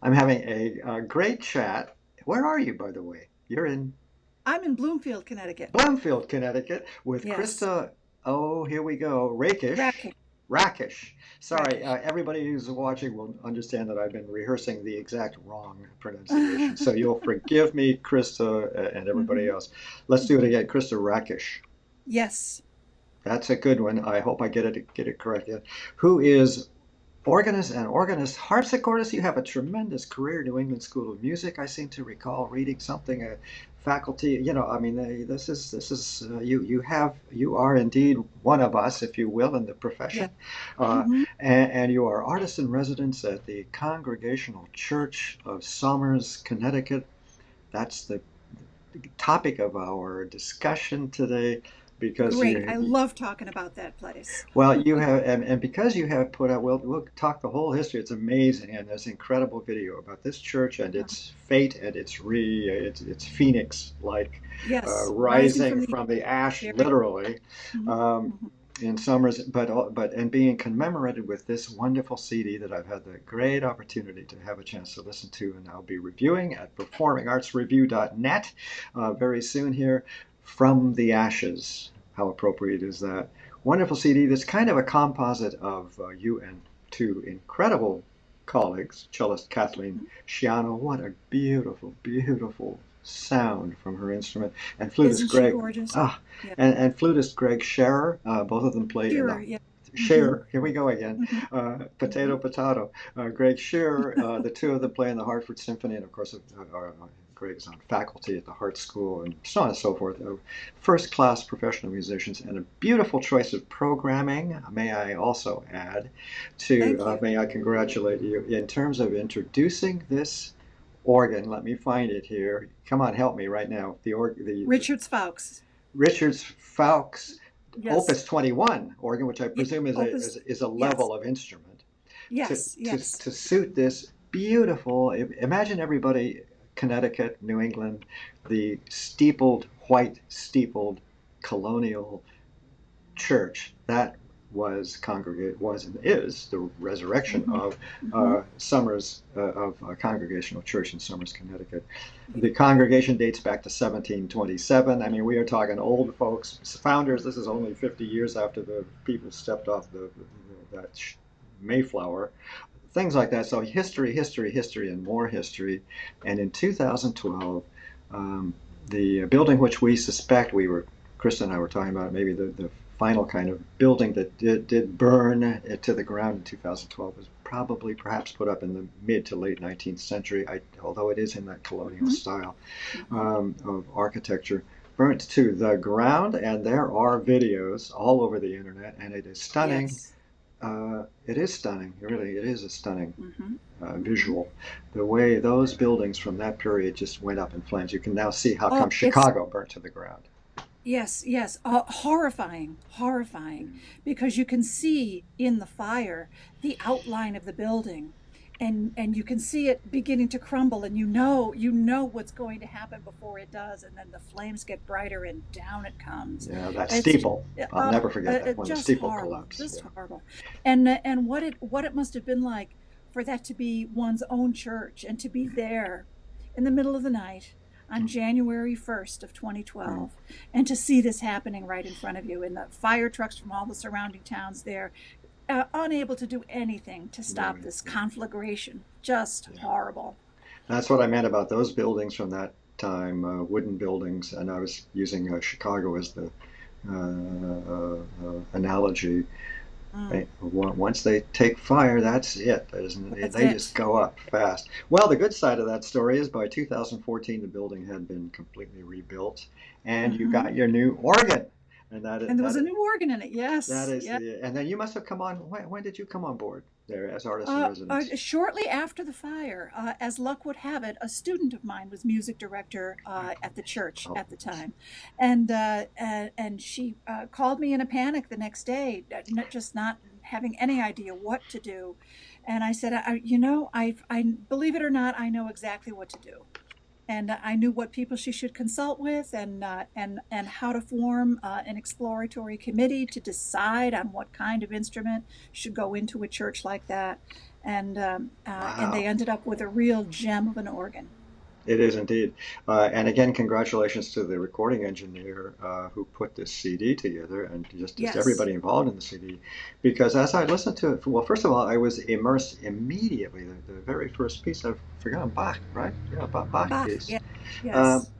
I'm having a great chat. Where are you, by the way? You're in I'm in Bloomfield, Connecticut. Bloomfield, Connecticut, with Yes. Krista. Oh, here we go. Rakish. Racket. Rakish. Sorry, Rakish. everybody who's watching will understand that I've been rehearsing the exact wrong pronunciation. So you'll forgive me, Krista, and everybody hmm else. Let's do it again. Krista Rakish. Yes. That's a good one. I hope I get it correct. Yeah. Who is organist harpsichordist. You have a tremendous career, New England School of Music. I seem to recall reading something. Faculty, I mean, this is you are indeed one of us, if you will, in the Yeah. profession, hmm and you are artist in residence at the Congregational Church of Somers, Connecticut. That's the topic of our discussion today because Great. I you love talking about that place. well, you have, and because you have put out, we'll talk the whole history. It's amazing, and there's incredible video about this church and Uh, its fate and its phoenix like yes. Rising rising from the from the ash, very. literally, hmm um, hmm in summers, but and being commemorated with this wonderful CD that I've had the great opportunity to have a chance to listen to, and I'll be reviewing at performingartsreview.net very soon here. From the Ashes. How appropriate is that? Wonderful CD that's kind of a composite of you and two incredible colleagues, cellist Kathleen Shiano. What a beautiful, beautiful sound from her instrument. And flutist Isn't she Greg, gorgeous? ah, Yeah. and flutist Greg Scherer. Both of them play in the Sure. Yeah. hmm Scherer. Here we go again. hmm hmm Potato, potato. Greg Scherer. The two of them play in the Hartford Symphony, and of course, Greg's on faculty at the Hart School, and so on and so forth. First-class professional musicians, and a beautiful choice of programming. May I also add Thank you. may I congratulate you in terms of introducing this organ. Let me find it here. Come on, help me right now. The Richard Spaux. Richards Fowkes Yes. Opus 21 organ, which I Yeah. presume is a Opus. is, is a Yes. level of instrument to Yes. to Yes. to suit this beautiful. Imagine everybody, Connecticut, New England, the white steepled colonial church that was and is the resurrection hmm of hmm Somers of Congregational Church in Somers, Connecticut. Yeah. The congregation dates back to 1727. I mean, we are talking old folks, founders. This is only 50 years after the people stepped off that Mayflower, things like that. So history, history, history, and more history. And in 2012, um, the building which we suspect Krista and I were talking about maybe the final kind of building that did burn to the ground in 2012 was probably perhaps put up in the mid to late 19th century, although it is in that colonial hmm style hmm of architecture. Burnt to the ground, and there are videos all over the internet, and it is stunning. Yes. It is stunning. It is a stunning hmm hmm visual. The way those buildings from that period just went up in flames. You can now see how come Oh, it's Chicago burnt to the ground. yes, yes, horrifying, horrifying, because you can see in the fire the outline of the building, and you can see it beginning to crumble, and you know what's going to happen before it does, and then the flames get brighter, and down it comes. Yeah, that It's steeple. I'll never forget that when the just steeple horrible, collapsed. just Yeah. horrible, and what it must have been like for that to be one's own church and to be there in the middle of the night on January 1st of Mm. 2012 and to see this happening right in front of you and the fire trucks from all the surrounding towns there, unable to do anything to stop Right. this conflagration. Just Yeah. horrible. That's what I meant about those buildings from that time, wooden buildings, and I was using Chicago as the analogy. Mm, Once they take fire, that's it. that's They just it. go up fast. Well, the good side of that story is by 2014, the building had been completely rebuilt, and you hmm got your new organ. And And there was a new organ in it. that Yes, is yes. the. And then you must have come on. When did you come on board there as artist in residence? Shortly after the fire, as luck would have it, a student of mine was music director at the church Oh, at the time, and she called me in a panic the next day, just not having any idea what to do, and I said, I believe it or not, I know exactly what to do, and I knew what people she should consult with, and how to form an exploratory committee to decide on what kind of instrument should go into a church like that. and they Wow. ended up with a real gem of an organ. It is indeed. And again, congratulations to the recording engineer who put this CD together and just Yes. everybody involved in the CD. Because as I listened to it, well, first of all, I was immersed immediately. The very first piece, I've forgotten Bach, right? Yeah, Bach Bach. piece. Yeah. Um, Yes.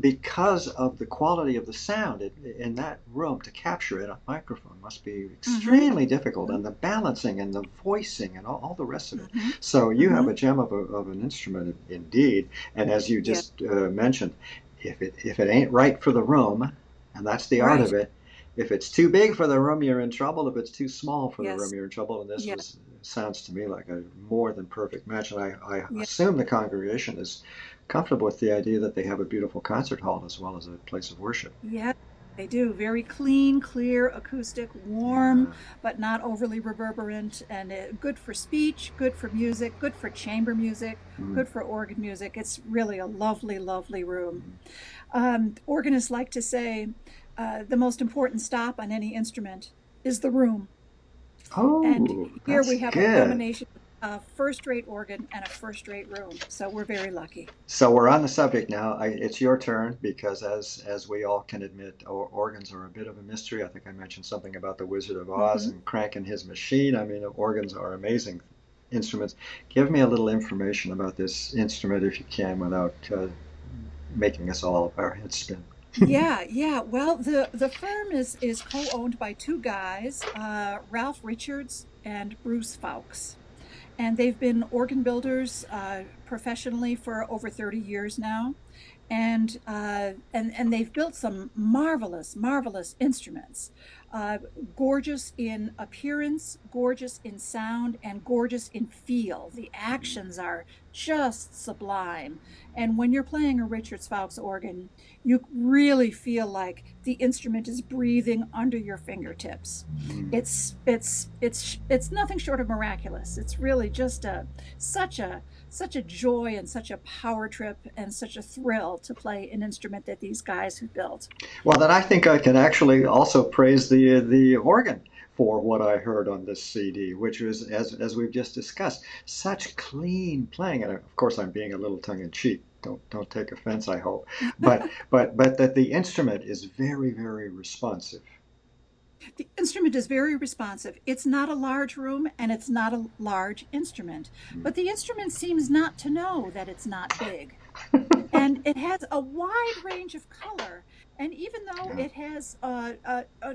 because of the quality of the sound in that room to capture it on microphone must be Mm-hmm. extremely difficult, Mm-hmm. and the balancing and the voicing and all the rest of it. Mm-hmm. So you have Mm-hmm. a gem of an instrument indeed, and as you Yeah. just mentioned, if it ain't right for the room, and that's the art Right. of it. If it's too big for the room, you're in trouble. If it's too small for the room, Yes. you're in trouble. And this Yeah. was sounds to me like a more than perfect match. And I Yeah. assume the congregation is comfortable with the idea that they have a beautiful concert hall as well as a place of worship. Yeah. They do. Very clean, clear, acoustic, warm, Yeah. but not overly reverberant, and good for speech, good for music, good for chamber music, Mm. good for organ music. It's really a lovely, lovely room. Mm. Organists like to say the most important stop on any instrument is the room. And Oh, here that's we have a good. combination of a first-rate organ and a first-rate room. So we're very lucky. So we're on the subject now. It's your turn because, as we all can admit, organs are a bit of a mystery. I think I mentioned something about the Wizard of Oz Mm-hmm. and cranking his machine. I mean, organs are amazing instruments. Give me a little information about this instrument if you can, without making us all our heads spin. Yeah, yeah. Well, the firm is co-owned by two guys, Ralph Richards and Bruce Fawkes. And they've been organ builders professionally for over 30 years now. And they've built some marvelous instruments, uh, gorgeous in appearance, gorgeous in sound, and gorgeous in feel. The actions are just sublime. And when you're playing a Richards Fawkes organ, you really feel like the instrument is breathing under your fingertips. Mm. It's nothing short of miraculous. It's really just such a such a joy and such a power trip and such a thrill to play an instrument that these guys have built. Well, then I think I can actually also praise the organ for what I heard on this CD, which was, as we've just discussed, such clean playing. And of course, I'm being a little tongue in cheek. Don't take offense, I hope. But that the instrument is very responsive. The instrument is very responsive. It's not a large room and it's not a large instrument, but the instrument seems not to know that it's not big. And it has a wide range of color. And even though Yeah, it has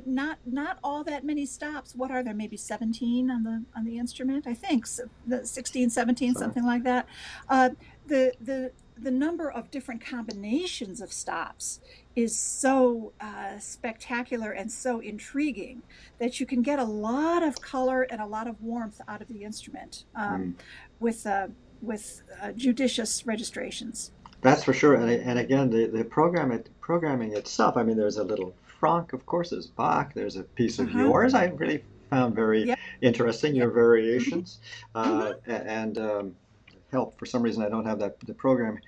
not all that many stops, what are there? Maybe 17 on the instrument, I think, so the 16, 17, so something like that. Uh, the number of different combinations of stops is so spectacular and so intriguing that you can get a lot of color and a lot of warmth out of the instrument mm, with judicious registrations. that's for sure. And again, the programming itself. I mean, there's a little Franck, of course. There's Bach. There's a piece of Uh-huh. yours I really found very Yeah. interesting. Yeah. Your Mm-hmm. variations, Mm-hmm. and help. For some reason, I don't have the program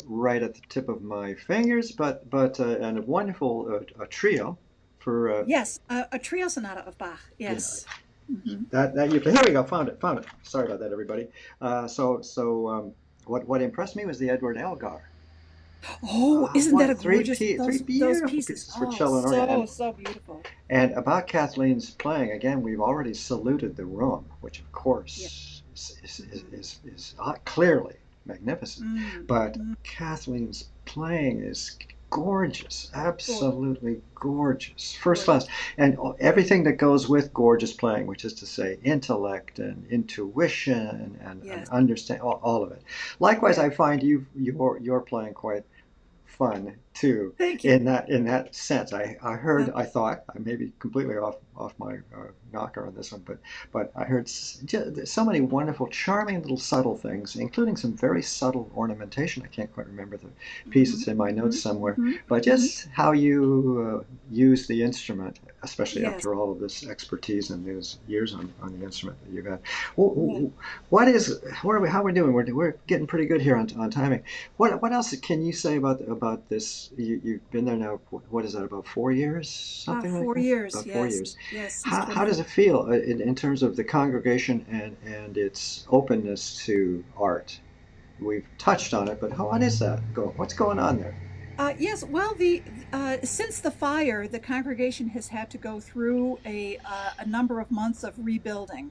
right at the tip of my fingers, but and a wonderful a trio for Yes, a trio sonata of Bach. yeah. Yes. Hmm. That you here we go, found it. Sorry about that, everybody. What impressed me was the Edward Elgar. Oh, isn't that What a gorgeous three those beautiful pieces? pieces for Oh, cello and organ, so beautiful. and about Kathleen's playing again. We've already saluted the room, which of Yeah. course Hmm. is clearly magnificent, Mm, but mm, Kathleen's playing is gorgeous, gorgeous, absolutely gorgeous, first class, gorgeous. and everything that goes with gorgeous playing, which is to say intellect and intuition and Yes. understand all of it. Likewise, Yeah. I find you're playing quite fun too Thank you. in that sense. I Uh, heard, I thought I may be completely off my knocker on this one, but I heard so many wonderful, charming little subtle things, including some very subtle ornamentation. I can't quite remember the piece; hmm it's in my hmm notes somewhere. hmm But hmm just how you use the instrument, especially Yes. after all of this expertise and those years on the instrument that you've had. Yeah. What is what are we how are we doing? We're getting pretty good here on timing. What else can you say about you've been there now. What is that? About 4 years, something like 4 years, about 4 yes, years. yes, since How does 2015. it feel in terms of the congregation and its openness to art? We've touched on it, but what is that? What's going on there? Yes, well, the since the fire, the congregation has had to go through a number of months of rebuilding.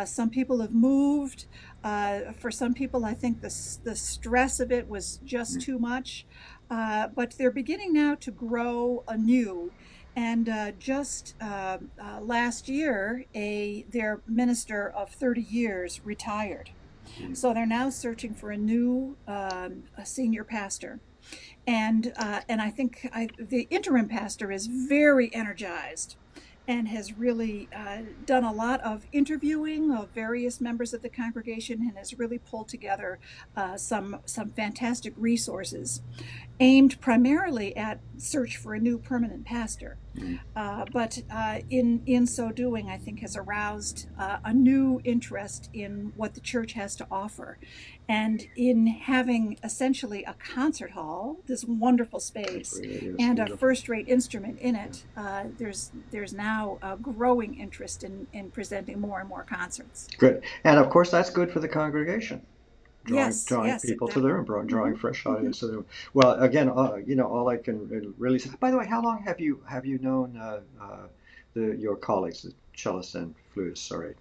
Some people have moved. For some people, I think the stress of it was just Mm, too much. But they're beginning now to grow anew. And just last year, their minister of 30 years retired. mm, So they're now searching for a new a senior pastor. And I think the interim pastor is very energized and has really done a lot of interviewing of various members of the congregation and has really pulled together some fantastic resources aimed primarily at search for a new permanent pastor. mm. But in so doing, I think has aroused a new interest in what the church has to offer, and in having essentially a concert hall, this wonderful It space, really is and a beautiful. first-rate instrument in Yeah. it. There's now a growing interest in presenting more and more concerts. Good, and of course that's good for the congregation. Yes, Drawing yes, people to the exactly. room, drawing Hmm. fresh Hmm. audience to the room. Well, again, all I can really say. By the way, how long have you known your colleagues, the cellist and flutist? Sorry,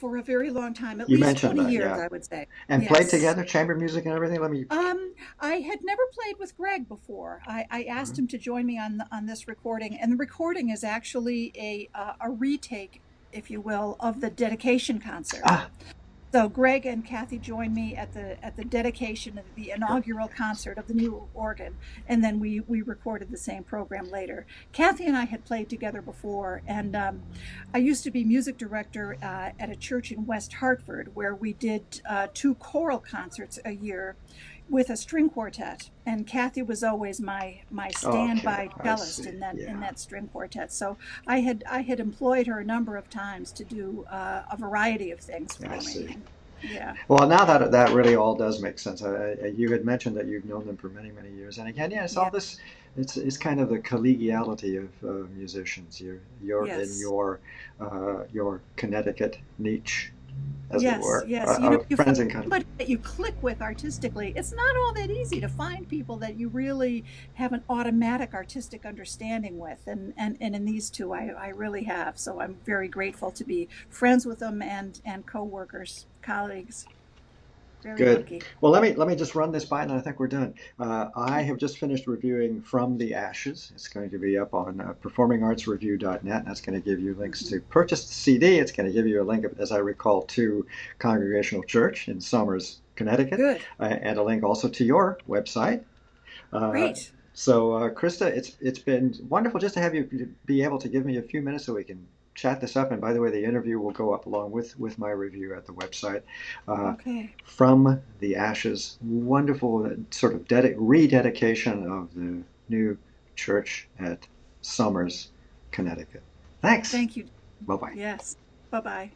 For a very long time, at you least mentioned 20 that, years, yeah. I would say. And played Yes. together, chamber music and everything. Let me. I had never played with Greg before. I asked him to join me on this recording, and the recording is actually a retake, if you will, of the dedication concert. Ah, So Greg and Kathy joined me at the dedication of the good. inaugural concert of the new organ, and then we recorded the same program later. Kathy and I had played together before, and I used to be music director at a church in West Hartford where we did two choral concerts a year with a string quartet, and Kathy was always my Okay, standby I cellist see. in Yeah, that string quartet. So I had employed her a number of times to do a variety of things I for me, see. and yeah, Well, now that really all does make sense. You had mentioned that you've known them for many, many years, and again, yeah, it's all yeah, this. It's kind of the collegiality of musicians. You're in yes. your Connecticut niche, as it Yes, were, yes. of You find friends and kind somebody that you click with artistically. It's not all that easy to find people that you really have an automatic artistic understanding with. And in these two, I really have. So I'm very grateful to be friends with them and co-workers, colleagues. Very Good. lucky. Well, let me just run this by, and I think we're done. I have just finished reviewing From the Ashes. It's going to be up on performingartsreview.net. That's going to give you links Mhm. to purchase the CD. It's going to give you a link, as I recall, to Congregational Church in Somers, Connecticut, Good. and a link also to your website. Uh, Great. Krista, it's been wonderful just to have you be able to give me a few minutes so we can chat this up. And by the way, the interview will go up along with my review at the website. Uh, Okay. from the Ashes, wonderful sort of rededication of the new church at Somers, Connecticut. Thanks. Thank you. Bye bye. Yes. Bye-bye.